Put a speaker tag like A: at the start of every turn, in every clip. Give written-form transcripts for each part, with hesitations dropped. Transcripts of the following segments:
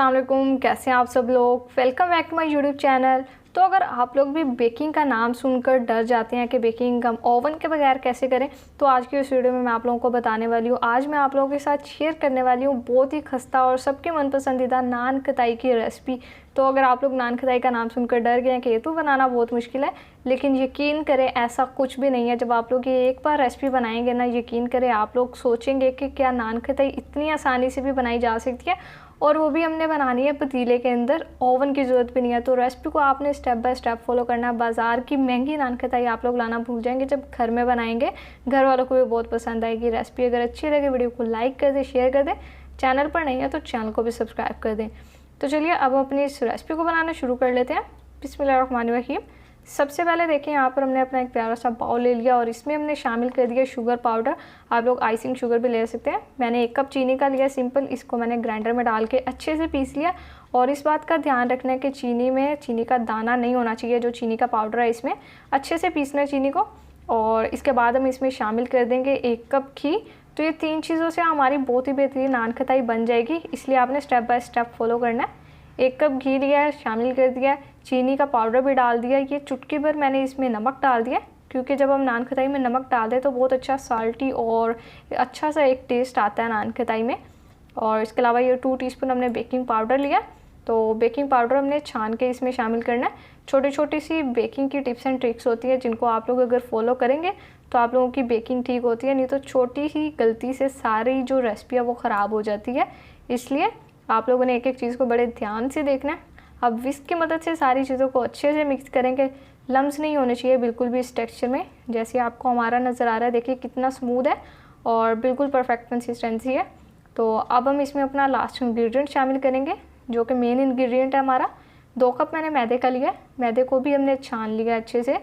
A: अस्सलाम वालेकुम, कैसे हैं आप सब लोग। Welcome back to my YouTube channel. तो अगर आप लोग भी बेकिंग का नाम सुनकर डर जाते हैं कि बेकिंग हम ओवन के बगैर कैसे करें, तो आज की इस वीडियो में मैं आप लोगों को बताने वाली हूँ। आज मैं आप लोगों के साथ शेयर करने वाली हूँ बहुत ही खस्ता और सबके मन पसंदीदा नान खताई की रेसिपी। तो अगर आप लोग नान खताई का नाम सुनकर डर गए हैं कि ये तो बनाना बहुत मुश्किल है, लेकिन यकीन करें ऐसा कुछ भी नहीं है। जब आप लोग ये एक बार रेसिपी बनाएंगे ना, यकीन करें आप लोग सोचेंगे कि क्या नान खताई इतनी आसानी से भी बनाई जा सकती है, और वो भी हमने बनानी है पतीले के अंदर। ओवन की ज़रूरत भी नहीं है। तो रेसिपी को आपने स्टेप बाय स्टेप फॉलो करना है। बाज़ार की महंगी नान खताई आप लोग लाना भूल जाएंगे। जब घर में बनाएंगे घर वालों को भी बहुत पसंद आएगी रेसिपी। अगर अच्छी लगे वीडियो को लाइक कर दें, शेयर कर दें। चैनल पर नहीं है तो चैनल को भी सब्सक्राइब कर दें। तो चलिए अब अपनी इस रेसिपी को बनाना शुरू कर लेते हैं। बिस्मिल्लाहिर्रहमानिर्रहीम। सबसे पहले देखिए यहाँ पर हमने अपना एक प्यारा सा बाउल ले लिया और इसमें हमने शामिल कर दिया शुगर पाउडर। आप लोग आइसिंग शुगर भी ले सकते हैं। मैंने 1 कप चीनी का लिया सिंपल। इसको मैंने ग्राइंडर में डाल के अच्छे से पीस लिया। और इस बात का ध्यान रखना है कि चीनी में चीनी का दाना नहीं होना चाहिए। जो चीनी का पाउडर है इसमें अच्छे से पीसना है चीनी को। और इसके बाद हम इसमें शामिल कर देंगे 1 कप घी। तो ये 3 चीज़ों से हमारी बहुत ही बेहतरीन नान खताई बन जाएगी, इसलिए आपने स्टेप बाय स्टेप फॉलो करना है। 1 कप घी लिया है, शामिल कर दिया, चीनी का पाउडर भी डाल दिया। ये चुटकी भर मैंने इसमें नमक डाल दिया, क्योंकि जब हम नान खताई में नमक डाल दें तो बहुत अच्छा साल्टी और अच्छा सा एक टेस्ट आता है नान खताई में। और इसके अलावा ये 2 टीस्पून हमने बेकिंग पाउडर लिया। तो बेकिंग पाउडर हमने छान के इसमें शामिल करना है। छोटी छोटी सी बेकिंग की टिप्स एंड ट्रिक्स होती है, जिनको आप लोग अगर फॉलो करेंगे तो आप लोगों की बेकिंग ठीक होती है, नहीं तो छोटी ही गलती से सारी जो रेसिपी है वो ख़राब हो जाती है। इसलिए आप लोगों ने एक एक चीज़ को बड़े ध्यान से देखना है। अब विस्क की मदद से सारी चीज़ों को अच्छे से मिक्स करेंगे। लम्स नहीं होने चाहिए बिल्कुल भी इस टेक्सचर में। जैसे आपको हमारा नज़र आ रहा है, देखिए कितना स्मूथ है और बिल्कुल परफेक्ट कंसिस्टेंसी है। तो अब हम इसमें अपना लास्ट इंग्रेडिएंट शामिल करेंगे, जो कि मेन इंग्रेडिएंट है हमारा। 2 कप मैंने मैदे का लिया। मैदे को भी हमने छान लिया अच्छे से।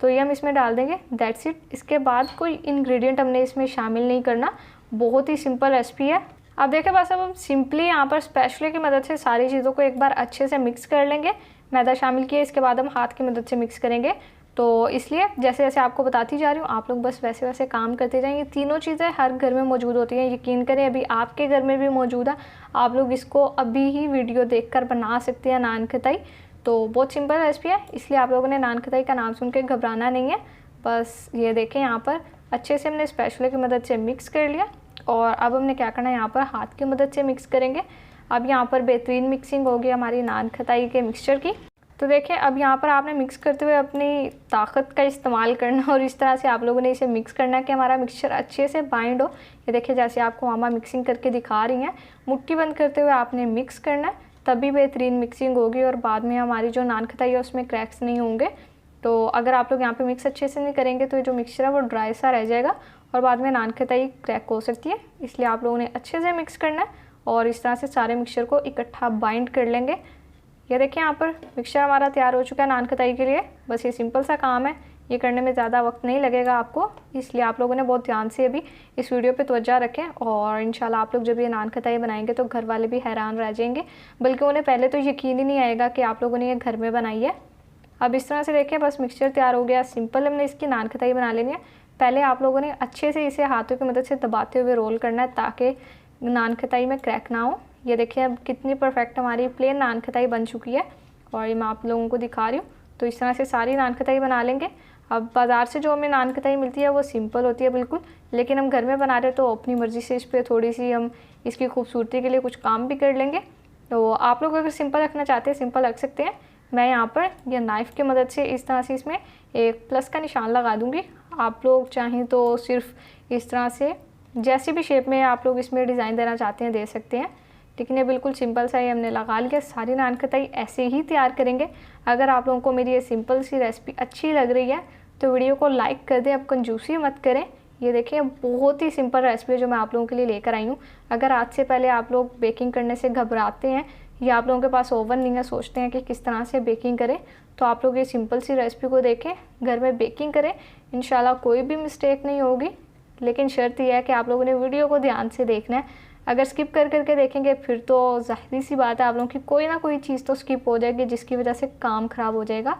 A: तो ये हम इसमें डाल देंगे, दैट्स इट। इसके बाद कोई इंग्रेडिएंट हमने इसमें शामिल नहीं करना। बहुत ही सिंपल रेसिपी है। अब देखिए बस अब हम सिंपली यहाँ पर स्पैचुला की मदद से सारी चीज़ों को एक बार अच्छे से मिक्स कर लेंगे। मैदा शामिल किया, इसके बाद हम हाथ की मदद से मिक्स करेंगे। तो इसलिए जैसे जैसे आपको बताती जा रही हूँ, आप लोग बस वैसे वैसे काम करते जाएंगे। तीनों चीज़ें हर घर में मौजूद होती हैं, यकीन करें अभी आपके घर में भी मौजूद है। आप लोग इसको अभी ही वीडियो देखकर बना सकते हैं नान खताई। तो बहुत सिंपल रेसिपी है, इसलिए आप लोगों ने नान खताई का नाम सुन के घबराना नहीं है। बस ये देखें यहाँ पर अच्छे से हमने स्पैचुला की मदद से मिक्स कर लिया। और अब हमने क्या करना है, यहाँ पर हाथ की मदद से मिक्स करेंगे। अब यहाँ पर बेहतरीन मिक्सिंग होगी हमारी नान खताई के मिक्सचर की। तो देखिए अब यहाँ पर आपने मिक्स करते हुए अपनी ताकत का इस्तेमाल करना और इस तरह से आप लोगों ने इसे मिक्स करना है कि हमारा मिक्सचर अच्छे से बाइंड हो। ये देखिए जैसे आपको मामा मिक्सिंग करके दिखा रही हैं, मुट्ठी बंद करते हुए आपने मिक्स करना है, तभी बेहतरीन मिक्सिंग होगी और बाद में हमारी जो नान खताई है उसमें क्रैक्स नहीं होंगे। तो अगर आप लोग यहाँ पे मिक्स अच्छे से नहीं करेंगे तो ये जो मिक्सचर है वो ड्राई सा रह जाएगा और बाद में नान खताई क्रैक हो सकती है। इसलिए आप लोगों ने अच्छे से मिक्स करना है और इस तरह से सारे मिक्सचर को इकट्ठा बाइंड कर लेंगे। ये देखिए यहाँ पर मिक्सचर हमारा तैयार हो चुका है नान खताई के लिए। बस ये सिंपल सा काम है, ये करने में ज़्यादा वक्त नहीं लगेगा आपको। इसलिए आप लोगों ने बहुत ध्यान से अभी इस वीडियो पे तवज्जो रखें और इंशाल्लाह आप लोग जब ये नान खताई बनाएंगे तो घर वाले भी हैरान रह जाएंगे, बल्कि उन्हें पहले तो यकीन ही नहीं आएगा कि आप लोगों ने ये घर में बनाई है। अब इस तरह से देखिए बस मिक्सचर तैयार हो गया। सिंपल हमने इसकी नान खताई बना लेनी है। पहले आप लोगों ने अच्छे से इसे हाथों की मदद से दबाते हुए रोल करना है, ताकि नान खताई में क्रैक ना हो। ये देखिए अब कितनी परफेक्ट हमारी प्लेन नान खताई बन चुकी है और ये मैं आप लोगों को दिखा रही हूँ। तो इस तरह से सारी नान खताई बना लेंगे। अब बाज़ार से जो हमें नान खताई मिलती है वो सिंपल होती है बिल्कुल, लेकिन हम घर में बना रहे हैं तो अपनी मर्ज़ी से इस पर थोड़ी सी हम इसकी खूबसूरती के लिए कुछ काम भी कर लेंगे। तो आप लोग अगर सिंपल रखना चाहते हैं सिंपल रख सकते हैं। मैं यहाँ पर यह नाइफ़ की मदद से इस तरह से इसमें एक प्लस का निशान लगा दूँगी। आप लोग चाहें तो सिर्फ इस तरह से जैसी भी शेप में आप लोग इसमें डिज़ाइन देना चाहते हैं दे सकते हैं, लेकिन ये बिल्कुल सिंपल सा ही हमने लगा लिया। सारी नान खताई ऐसे ही तैयार करेंगे। अगर आप लोगों को मेरी ये सिंपल सी रेसिपी अच्छी लग रही है तो वीडियो को लाइक कर दें। अब कंजूसी मत करें। ये देखिए बहुत ही सिंपल रेसिपी है जो मैं आप लोगों के लिए लेकर आई हूँ। अगर आज से पहले आप लोग बेकिंग करने से घबराते हैं या आप लोगों के पास ओवन नहीं है, सोचते हैं कि किस तरह से बेकिंग करें, तो आप लोग ये सिंपल सी रेसिपी को देखें, घर में बेकिंग करें। इंशाल्लाह कोई भी मिस्टेक नहीं होगी, लेकिन शर्त यह है कि आप लोगों ने वीडियो को ध्यान से देखना है। अगर स्किप कर करके देखेंगे फिर तो ज़ाहिर सी बात है आप लोगों की कोई ना कोई चीज़ तो स्किप हो जाएगी, जिसकी वजह से काम ख़राब हो जाएगा।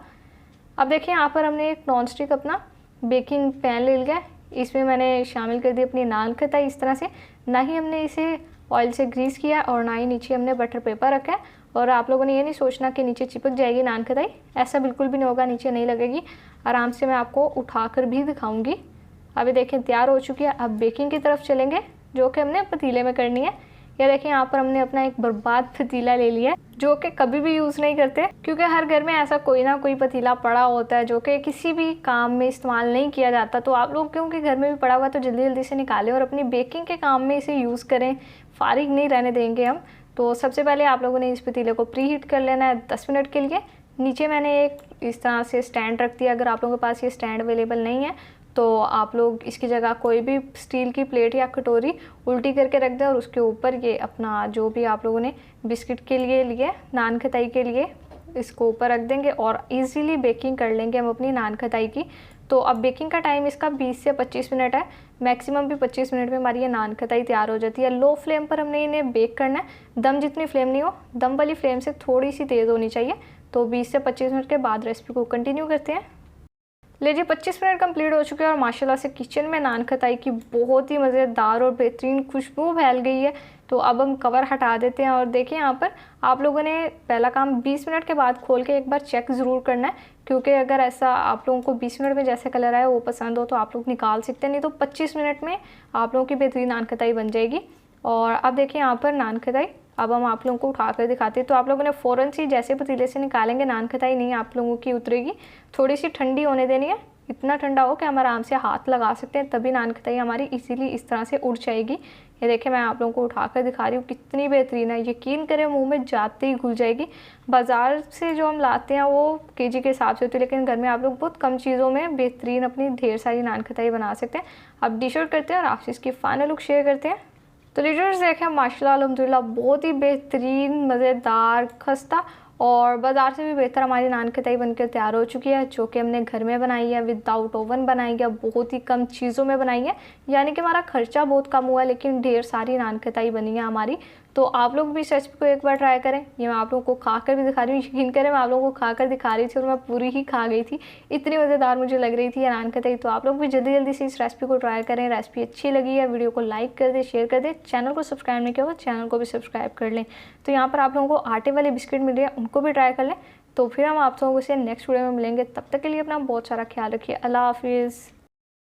A: अब देखिए यहाँ पर हमने एक नॉन स्टिक अपना बेकिंग पैन ले लिया। इसमें मैंने शामिल कर दी अपनी नान खताई इस तरह से। ना ही हमने इसे ऑयल से ग्रीस किया है और ना ही नीचे हमने बटर पेपर रखा है। और आप लोगों ने ये नहीं सोचना कि नीचे चिपक जाएगी नान खटाई, ऐसा बिल्कुल भी नहीं होगा, नीचे नहीं लगेगी। आराम से मैं आपको उठाकर भी दिखाऊंगी। अभी देखें तैयार हो चुकी है। अब बेकिंग की तरफ चलेंगे, जो कि हमने पतीले में करनी है। ये देखें यहाँ पर हमने अपना एक बर्बाद पतीला ले लिया है, जो कि कभी भी यूज़ नहीं करते, क्योंकि हर घर में ऐसा कोई ना कोई पतीला पड़ा होता है जो कि किसी भी काम में इस्तेमाल नहीं किया जाता। तो आप लोग क्योंकि घर में भी पड़ा हुआ तो जल्दी जल्दी से निकालें और अपनी बेकिंग के काम में इसे यूज़ करें, फारिग नहीं रहने देंगे हम। तो सबसे पहले आप लोगों ने इस पतीले को प्री हीट कर लेना है 10 मिनट के लिए। नीचे मैंने एक इस तरह से स्टैंड रख दिया। अगर आप लोगों के पास ये स्टैंड अवेलेबल नहीं है तो आप लोग इसकी जगह कोई भी स्टील की प्लेट या कटोरी उल्टी करके रख दें और उसके ऊपर ये अपना जो भी आप लोगों ने बिस्किट के लिए लिए, नान खटाई के लिए, इसको ऊपर रख देंगे और इजीली बेकिंग कर लेंगे हम अपनी नान खटाई की। तो अब बेकिंग का टाइम इसका 20 से 25 मिनट है, मैक्सिमम भी 25 मिनट में हमारी ये नान खटाई तैयार हो जाती है। लो फ्लेम पर हमने इन्हें बेक करना है, दम जितनी फ्लेम नहीं हो, दम वाली फ्लेम से थोड़ी सी तेज़ होनी चाहिए। तो 20 से 25 मिनट के बाद रेसिपी को कंटिन्यू करते हैं। लीजिए 25 मिनट कंप्लीट हो चुके हैं और माशाल्लाह से किचन में नान खटाई की बहुत ही मज़ेदार और बेहतरीन खुशबू फैल गई है। तो अब हम कवर हटा देते हैं और देखिए यहाँ पर आप लोगों ने पहला काम 20 मिनट के बाद खोल के एक बार चेक ज़रूर करना है, क्योंकि अगर ऐसा आप लोगों को 20 मिनट में जैसे कलर आया वो पसंद हो तो आप लोग निकाल सकते हैं, नहीं तो 25 मिनट में आप लोगों की बेहतरीन नान खटाई बन जाएगी। और अब देखिए यहाँ पर नान खटाई अब हम आप लोगों को उठा कर दिखाते हैं। तो आप लोगों ने फ़ौरन से जैसे पतीले से निकालेंगे नान खटाई नहीं आप लोगों की उतरेगी, थोड़ी सी ठंडी होने देनी है, इतना ठंडा हो कि हम आराम से हाथ लगा सकते हैं, तभी नान खटाई हमारी इजीली इस तरह से उड़ जाएगी। ये देखिए मैं आप लोगों को उठा कर दिखा रही हूँ, कितनी बेहतरीन है, यकीन करें मुंह में जाते ही घुल जाएगी। बाज़ार से जो हम लाते हैं वो केजी के हिसाब से होती है, लेकिन घर में आप लोग बहुत कम चीज़ों में बेहतरीन अपनी ढेर सारी नान खटाई बना सकते हैं। अब डिश आउट करते हैं और आपसे इसकी फाइनल लुक शेयर करते हैं। तो लीडर्स देखें माशाल्लाह अल्हम्दुलिल्लाह बहुत ही बेहतरीन, मज़ेदार, खस्ता और बाज़ार से भी बेहतर हमारी नान खटाई बनकर तैयार हो चुकी है, जो कि हमने घर में बनाई है, विदाउट ओवन बनाई है, बहुत ही कम चीज़ों में बनाई है। यानी कि हमारा खर्चा बहुत कम हुआ है, लेकिन ढेर सारी नान खटाई बनी है हमारी। तो आप लोग भी इस रेसिपी को एक बार ट्राई करें। ये मैं आप लोगों को खा कर भी दिखा रही हूँ, यकीन करें मैं आप लोगों को खा कर दिखा रही थी और मैं पूरी ही खा गई थी, इतनी मज़ेदार मुझे लग रही थी ये नान खटाई। तो आप लोग भी जल्दी जल्दी से इस रेसिपी को ट्राई करें। रेसिपी अच्छी लगी है वीडियो को लाइक कर दें, शेयर कर दें, चैनल को सब्सक्राइब नहीं किया हुआ चैनल को भी सब्सक्राइब कर लें। तो यहाँ पर आप लोगों को आटे वाले बिस्किट मिल रहे हैं, उनको भी ट्राई कर लें। तो फिर हम आप लोगों से नेक्स्ट वीडियो में मिलेंगे, तब तक के लिए अपना बहुत सारा ख्याल रखिए। अल्लाह हाफिज़।